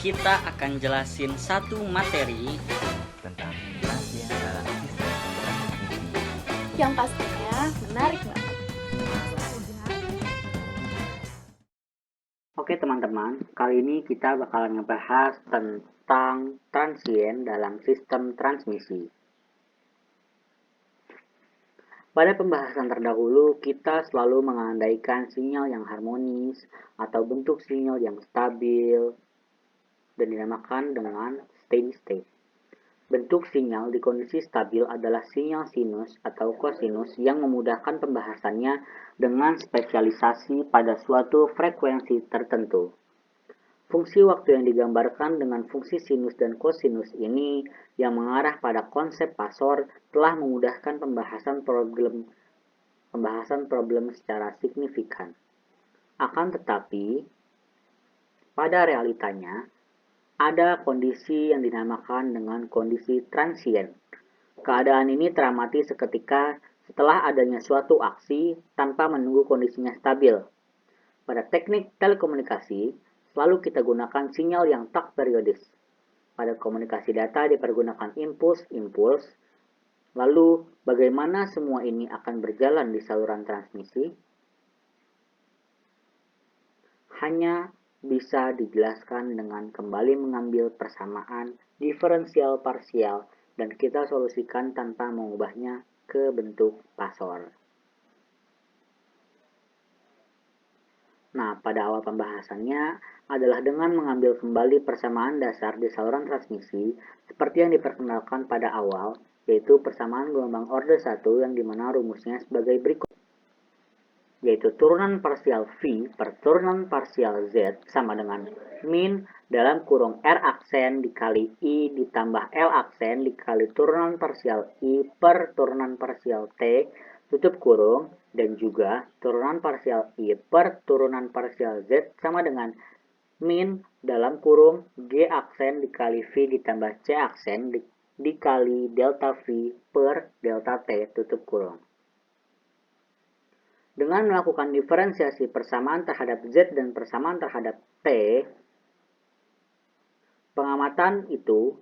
Kita akan jelasin satu materi tentang transien dalam sistem transmisi. Yang pastinya menarik banget. Oke teman-teman, kali ini kita bakalan ngebahas tentang transien dalam sistem transmisi. Pada pembahasan terdahulu, kita selalu mengandaikan sinyal yang harmonis atau bentuk sinyal yang stabil dan dinamakan dengan steady state. Bentuk sinyal di kondisi stabil adalah sinyal sinus atau kosinus yang memudahkan pembahasannya dengan spesialisasi pada suatu frekuensi tertentu. Fungsi waktu yang digambarkan dengan fungsi sinus dan kosinus ini yang mengarah pada konsep pasor telah memudahkan pembahasan problem secara signifikan. Akan tetapi, pada realitanya, ada kondisi yang dinamakan dengan kondisi transien. Keadaan ini teramati seketika setelah adanya suatu aksi tanpa menunggu kondisinya stabil. Pada teknik telekomunikasi, selalu kita gunakan sinyal yang tak periodis. Pada komunikasi data dipergunakan impuls. Lalu, bagaimana semua ini akan berjalan di saluran transmisi? Hanya bisa dijelaskan dengan kembali mengambil persamaan diferensial parsial dan kita solusikan tanpa mengubahnya ke bentuk pasor. Nah, pada awal pembahasannya adalah dengan mengambil kembali persamaan dasar di saluran transmisi seperti yang diperkenalkan pada awal, yaitu persamaan gelombang orde 1 yang dimana rumusnya sebagai berikut, yaitu turunan parsial V per turunan parsial Z sama dengan min dalam kurung R aksen dikali I ditambah L aksen dikali turunan parsial I per turunan parsial T tutup kurung dan juga turunan parsial I per turunan parsial Z sama dengan min dalam kurung G aksen dikali V ditambah C aksen dikali delta V per delta T tutup kurung. Dengan melakukan diferensiasi persamaan terhadap Z dan persamaan terhadap T, pengamatan itu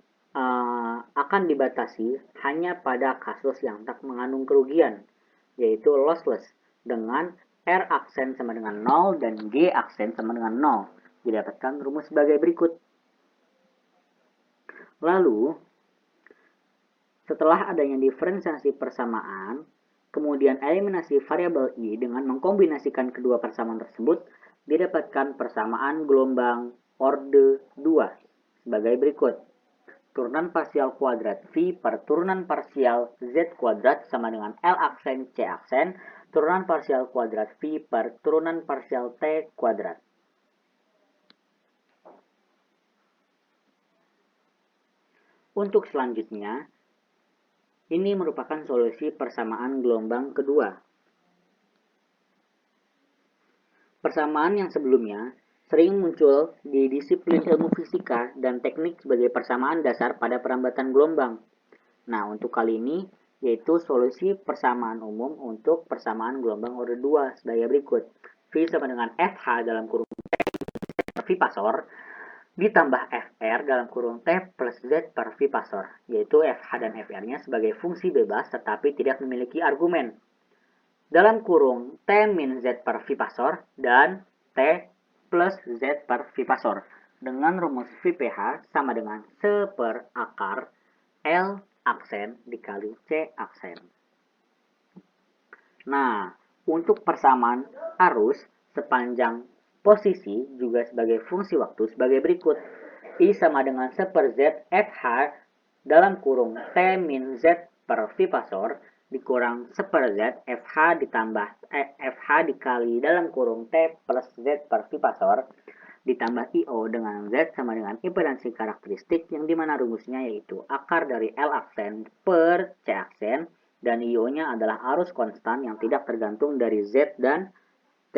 akan dibatasi hanya pada kasus yang tak mengandung kerugian, yaitu lossless, dengan R aksen sama dengan 0 dan G aksen sama dengan 0. Didapatkan rumus sebagai berikut. Lalu, setelah adanya diferensiasi persamaan, kemudian eliminasi variabel I dengan mengkombinasikan kedua persamaan tersebut, didapatkan persamaan gelombang orde 2 sebagai berikut. Turunan parsial kuadrat V per turunan parsial Z kuadrat sama dengan L aksen C aksen, turunan parsial kuadrat V per turunan parsial T kuadrat. Untuk selanjutnya, ini merupakan solusi persamaan gelombang kedua. Persamaan yang sebelumnya sering muncul di disiplin ilmu fisika dan teknik sebagai persamaan dasar pada perambatan gelombang. Nah, untuk kali ini yaitu solusi persamaan umum untuk persamaan gelombang orde 2 sebagai berikut. V sama dengan FH dalam kurung T per V pasor ditambah Fr dalam kurung T plus Z per V pasor, yaitu Fh dan Fr-nya sebagai fungsi bebas tetapi tidak memiliki argumen. Dalam kurung T min Z per V pasor dan T plus Z per V pasor dengan rumus VPH sama dengan 1 per akar L aksen dikali C aksen. Nah, untuk persamaan arus sepanjang posisi juga sebagai fungsi waktu sebagai berikut. I sama dengan 1 per Z FH dalam kurung T min Z per V pasor dikurang 1 per Z FH ditambah FH dikali dalam kurung T plus Z per V pasor ditambah IO dengan Z sama dengan impedansi karakteristik yang dimana rumusnya yaitu akar dari L aksen per C aksen dan IO-nya adalah arus konstan yang tidak tergantung dari Z dan T.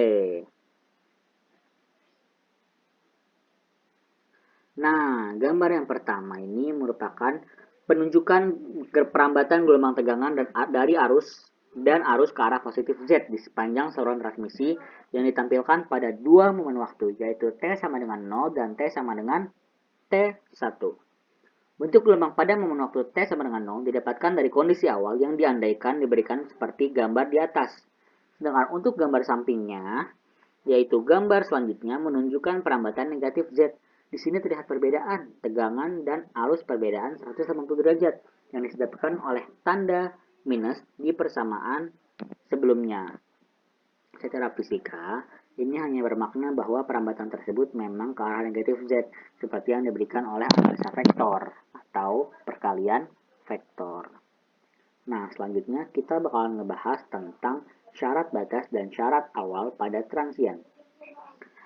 Nah, gambar yang pertama ini merupakan penunjukan perambatan gelombang tegangan dan dari arus dan arus ke arah positif Z di sepanjang saluran transmisi yang ditampilkan pada dua momen waktu, yaitu T sama dengan 0 dan T sama dengan T1. Bentuk gelombang pada momen waktu T sama dengan 0 didapatkan dari kondisi awal yang diandaikan diberikan seperti gambar di atas. Sedangkan untuk gambar sampingnya, yaitu gambar selanjutnya menunjukkan perambatan negatif Z. Di sini terlihat perbedaan tegangan dan arus perbedaan 180 derajat yang disebabkan oleh tanda minus di persamaan sebelumnya. Secara fisika, ini hanya bermakna bahwa perambatan tersebut memang ke arah negatif Z, seperti yang diberikan oleh analisa vektor atau perkalian vektor. Nah, selanjutnya kita bakalan ngebahas tentang syarat batas dan syarat awal pada transien.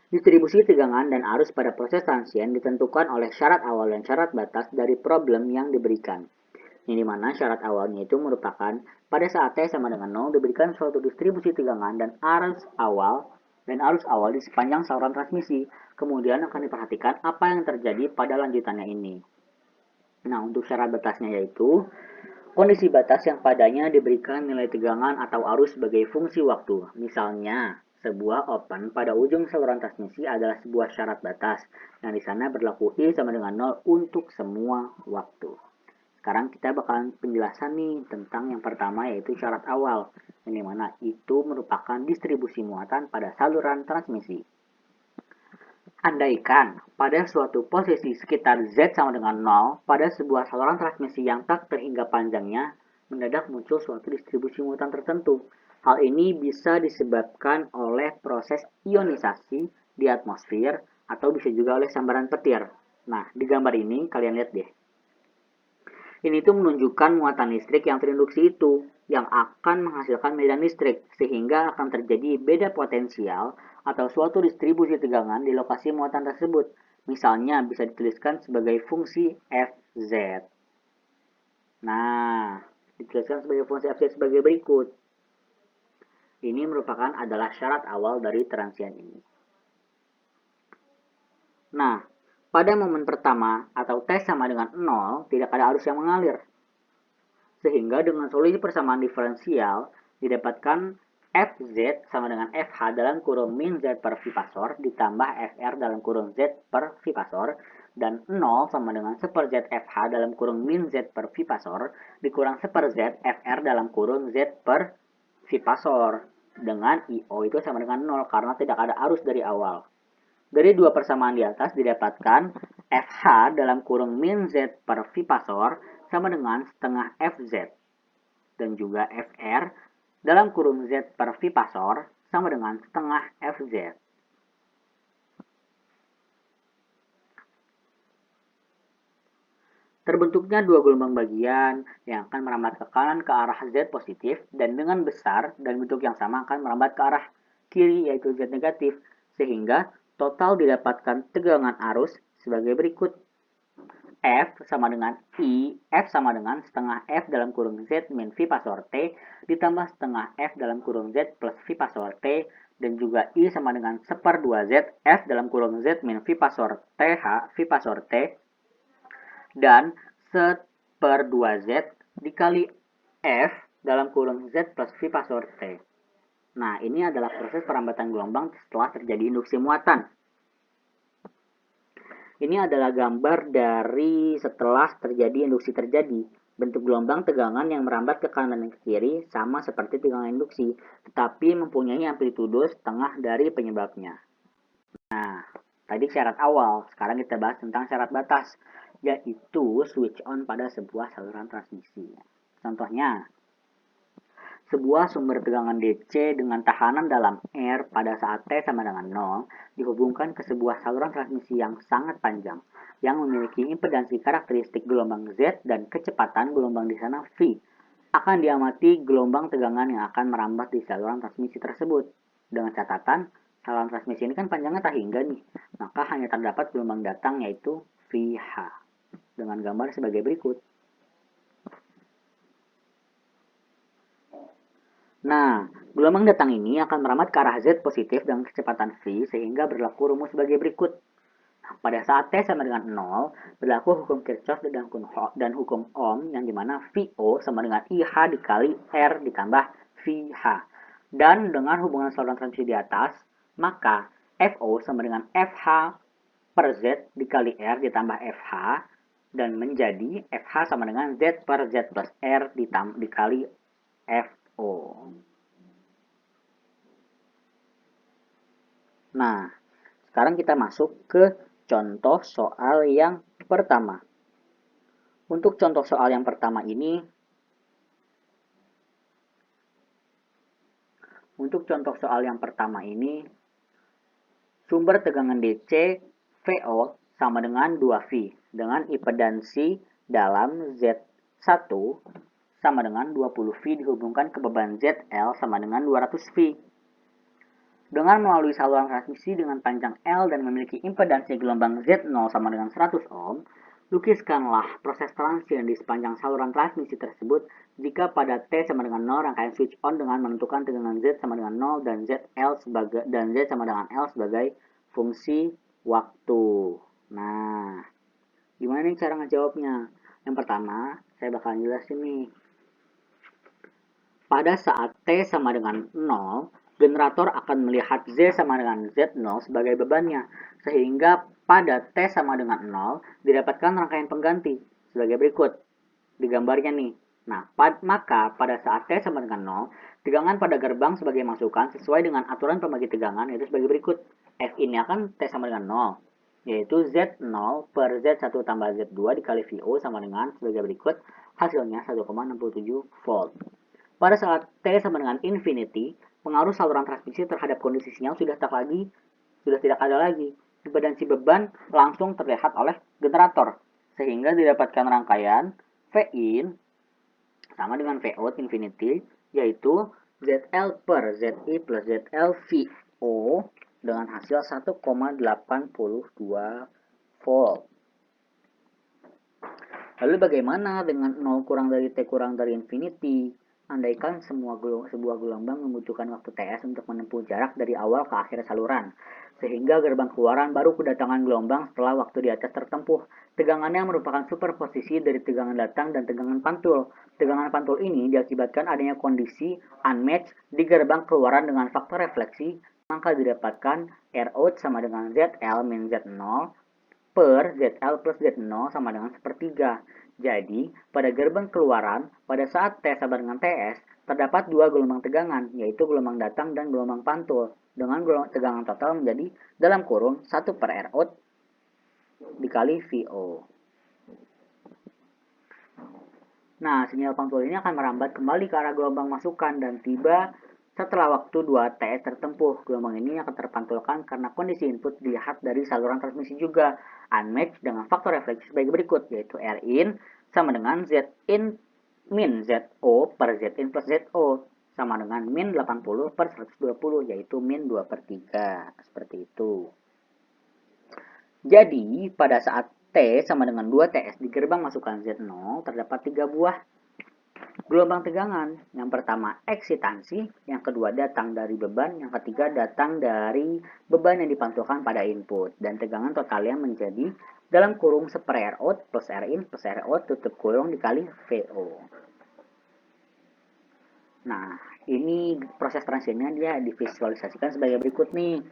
Distribusi tegangan dan arus pada proses transien ditentukan oleh syarat awal dan syarat batas dari problem yang diberikan. Yang dimana syarat awalnya itu merupakan pada saat T sama dengan 0 diberikan suatu distribusi tegangan dan arus awal di sepanjang saluran transmisi. Kemudian akan diperhatikan apa yang terjadi pada lanjutannya ini. Nah, untuk syarat batasnya yaitu kondisi batas yang padanya diberikan nilai tegangan atau arus sebagai fungsi waktu. Misalnya, sebuah open pada ujung saluran transmisi adalah sebuah syarat batas, yang di sana berlaku I sama dengan 0 untuk semua waktu. Sekarang kita bakalan penjelasan nih tentang yang pertama yaitu syarat awal, yang dimana itu merupakan distribusi muatan pada saluran transmisi. Andaikan pada suatu posisi sekitar Z sama dengan 0, pada sebuah saluran transmisi yang tak terhingga panjangnya, mendadak muncul suatu distribusi muatan tertentu. Hal ini bisa disebabkan oleh proses ionisasi di atmosfer atau bisa juga oleh sambaran petir. Nah, di gambar ini kalian lihat deh. Ini tuh menunjukkan muatan listrik yang terinduksi itu, yang akan menghasilkan medan listrik, sehingga akan terjadi beda potensial atau suatu distribusi tegangan di lokasi muatan tersebut. Misalnya bisa dituliskan sebagai fungsi Fz. Nah, dituliskan sebagai fungsi Fz sebagai berikut. Ini merupakan adalah syarat awal dari transien ini. Nah, pada momen pertama atau T sama dengan 0, tidak ada arus yang mengalir. Sehingga dengan solusi persamaan diferensial, didapatkan Fz sama dengan Fh dalam kurung min Z per V pasor ditambah Fr dalam kurung Z per V pasor, dan 0 sama dengan 1 Z Fh dalam kurung min Z per V pasor dikurang 1 Z Fr dalam kurung Z per V pasor, dengan IO itu sama dengan 0 karena tidak ada arus dari awal. Dari dua persamaan di atas didapatkan Fh dalam kurung min Z per V pasor sama dengan setengah Fz. Dan juga Fr dalam kurung Z per V pasor sama dengan setengah Fz. Terbentuknya dua gelombang bagian yang akan merambat ke kanan ke arah Z positif dan dengan besar dan bentuk yang sama akan merambat ke arah kiri yaitu Z negatif, sehingga total didapatkan tegangan arus sebagai berikut. F sama dengan I, F sama dengan setengah F dalam kurung Z min V pasor T ditambah setengah F dalam kurung Z plus V pasor T, dan juga I sama dengan 1/2 Z F dalam kurung Z min V pasor TH V pasor T dan 1/2 Z dikali F dalam kurung Z plus V pasor T. Nah, ini adalah proses perambatan gelombang setelah terjadi induksi muatan. Ini adalah gambar dari setelah terjadi induksi terjadi. Bentuk gelombang tegangan yang merambat ke kanan dan ke kiri sama seperti tegangan induksi, tetapi mempunyai amplitudo setengah dari penyebabnya. Nah, tadi syarat awal, sekarang kita bahas tentang syarat batas, yaitu switch on pada sebuah saluran transmisi. Contohnya, sebuah sumber tegangan DC dengan tahanan dalam R pada saat T sama dengan 0 dihubungkan ke sebuah saluran transmisi yang sangat panjang yang memiliki impedansi karakteristik gelombang Z dan kecepatan gelombang di sana V. Akan diamati gelombang tegangan yang akan merambat di saluran transmisi tersebut. Dengan catatan, saluran transmisi ini kan panjangnya tak hingga nih, maka hanya terdapat gelombang datang yaitu VH. Dengan gambar sebagai berikut. Nah, gelombang datang ini akan merambat ke arah Z positif dengan kecepatan V sehingga berlaku rumus sebagai berikut. Nah, pada saat T sama dengan 0, berlaku hukum Kirchhoff dan hukum Ohm yang dimana VO sama dengan IH dikali R ditambah VH. Dan dengan hubungan saluran transmisi di atas, maka FO sama dengan FH per Z dikali R ditambah FH, dan menjadi FH sama dengan Z per Z plus R dikali FO. Nah, sekarang kita masuk ke contoh soal yang pertama. Untuk contoh soal yang pertama ini, sumber tegangan DC VO sama dengan 2V dengan impedansi dalam Z1 sama dengan 20V dihubungkan ke beban ZL sama dengan 200V. Dengan melalui saluran transmisi dengan panjang L dan memiliki impedansi gelombang Z0 sama dengan 100 ohm, lukiskanlah proses transien di sepanjang saluran transmisi tersebut jika pada T sama dengan 0 rangkaian switch on dengan menentukan tegangan Z sama dengan 0 dan Z sama dengan L sebagai fungsi waktu. Nah, gimana nih cara ngejawabnya? Yang pertama, saya bakalan jelasin nih. Pada saat T sama dengan 0, generator akan melihat Z sama dengan Z0 sebagai bebannya, sehingga pada T sama dengan 0 didapatkan rangkaian pengganti sebagai berikut. Di gambarnya nih. Nah, maka pada saat T sama dengan 0, tegangan pada gerbang sebagai masukan sesuai dengan aturan pembagi tegangan yaitu sebagai berikut. F ini akan T sama dengan 0, yaitu Z0 per Z1 tambah Z2 dikali VO sama dengan sebagai berikut. Hasilnya 1,67 volt. Pada saat T sama dengan infinity, pengaruh saluran transmisi terhadap kondisi sinyal sudah tidak ada lagi. Impedansi beban langsung terlihat oleh generator, sehingga didapatkan rangkaian Vin sama dengan Vout infinity, yaitu ZL per Zi plus ZL VO dengan hasil 1,82 volt. Lalu bagaimana dengan 0 kurang dari T kurang dari infinity? Andaikan sebuah gelombang membutuhkan waktu TS untuk menempuh jarak dari awal ke akhir saluran, sehingga gerbang keluaran baru kedatangan gelombang setelah waktu di atas tertempuh. Tegangannya merupakan superposisi dari tegangan datang dan tegangan pantul. Tegangan pantul ini diakibatkan adanya kondisi unmatched di gerbang keluaran dengan faktor refleksi, maka didapatkan Rout sama dengan ZL min Z0 per ZL plus Z0 sama dengan sepertiga. Jadi, pada gerbang keluaran, pada saat T sama dengan TS, terdapat dua gelombang tegangan, yaitu gelombang datang dan gelombang pantul, dengan tegangan total menjadi dalam kurung 1 per Rout dikali VO. Nah, sinyal pantul ini akan merambat kembali ke arah gelombang masukan dan tiba setelah waktu 2 TS tertempuh. Gelombang ini akan terpantulkan karena kondisi input dilihat dari saluran transmisi juga unmatched dengan faktor refleksi sebagai berikut, yaitu Rin sama dengan Zin min Zo per Zin plus Zo sama dengan min 80 per 120, yaitu min 2 per 3. Seperti itu. Jadi, pada saat T sama dengan 2 TS di gerbang masukan Z0, terdapat 3 buah gelombang tegangan. Yang pertama eksitansi, yang kedua datang dari beban, yang ketiga datang dari beban yang dipantulkan pada input. Dan tegangan totalnya menjadi dalam kurung 1 per Rout plus Rin plus Rout tutup kurung dikali VO. Nah, ini proses transiennya dia divisualisasikan sebagai berikut nih.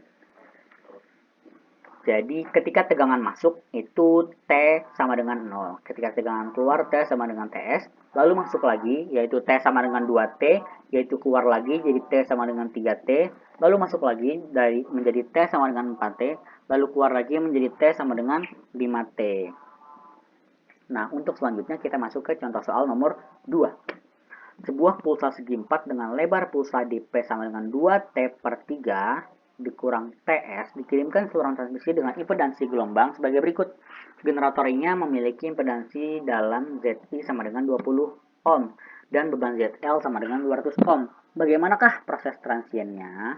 Jadi ketika tegangan masuk itu T sama dengan 0. Ketika tegangan keluar T sama dengan TS. Lalu masuk lagi yaitu T sama dengan 2T. Yaitu keluar lagi jadi T sama dengan 3T. Lalu masuk lagi menjadi T sama dengan 4T. Lalu keluar lagi menjadi T sama dengan 5T. Nah, untuk selanjutnya kita masuk ke contoh soal nomor 2. Sebuah pulsa segi 4 dengan lebar pulsa dP sama dengan 2T per 3 dikurang TS dikirimkan saluran transmisi dengan impedansi gelombang sebagai berikut. Generatornya memiliki impedansi dalam Zi sama dengan 20 ohm dan beban ZL sama dengan 200 ohm. Bagaimanakah proses transiennya?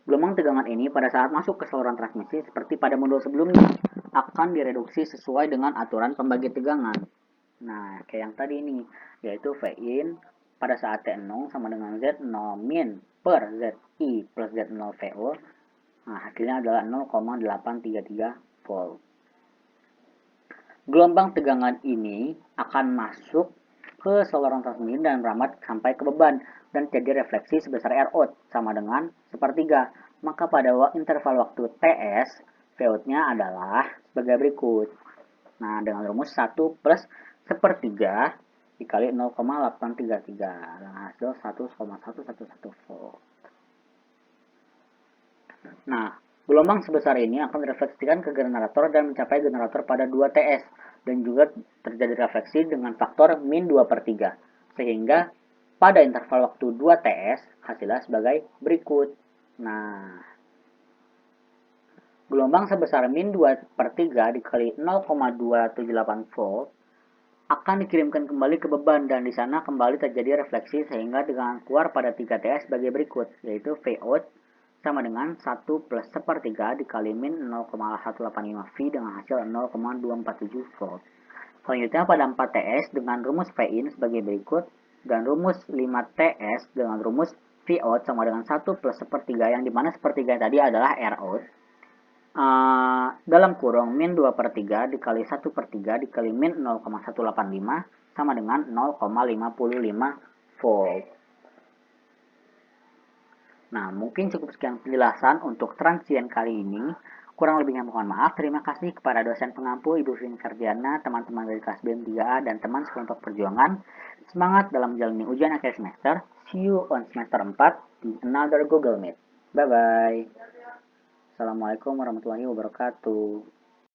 Gelombang tegangan ini pada saat masuk ke saluran transmisi seperti pada modul sebelumnya akan direduksi sesuai dengan aturan pembagi tegangan. Nah, kayak yang tadi ini, yaitu Vin pada saat T0 sama dengan Z0 min per Zi plus Z0 VO. Nah, hasilnya adalah 0,833 volt. Gelombang tegangan ini akan masuk ke saluran transmisi dan merambat sampai ke beban dan terjadi refleksi sebesar R out sama dengan sepertiga. Maka pada interval waktu TS, V out-nya adalah sebagai berikut. Nah, dengan rumus 1 plus sepertiga dikali 0,833 dengan hasil 1,111 volt. Nah, gelombang sebesar ini akan direfleksikan ke generator dan mencapai generator pada 2 TS dan juga terjadi refleksi dengan faktor min 2 per 3. Sehingga pada interval waktu 2 TS hasilnya sebagai berikut. Nah, gelombang sebesar min 2 per 3 dikali 0,278 volt akan dikirimkan kembali ke beban dan di sana kembali terjadi refleksi sehingga dengan keluar pada 3 TS sebagai berikut, yaitu V out sama dengan 1 plus sepertiga dikali min 0,185 V dengan hasil 0,247 volt. Selanjutnya pada 4 TS dengan rumus V in sebagai berikut dan rumus 5 TS dengan rumus V out sama dengan 1 plus sepertiga yang dimana sepertiga tadi adalah R out. Dalam kurung min 2 per 3 dikali 1 per 3 dikali min 0,185 sama dengan 0,55 volt. Nah, mungkin cukup sekian penjelasan untuk transient kali ini. Kurang lebihnya mohon maaf. Terima kasih kepada dosen pengampu Ibu Vin Ferdiana, teman-teman dari kelas BEM 3A, dan teman sekelompok perjuangan. Semangat dalam menjalani ujian akhir semester. See you on semester 4 di another Google Meet. Bye-bye. Assalamualaikum warahmatullahi wabarakatuh.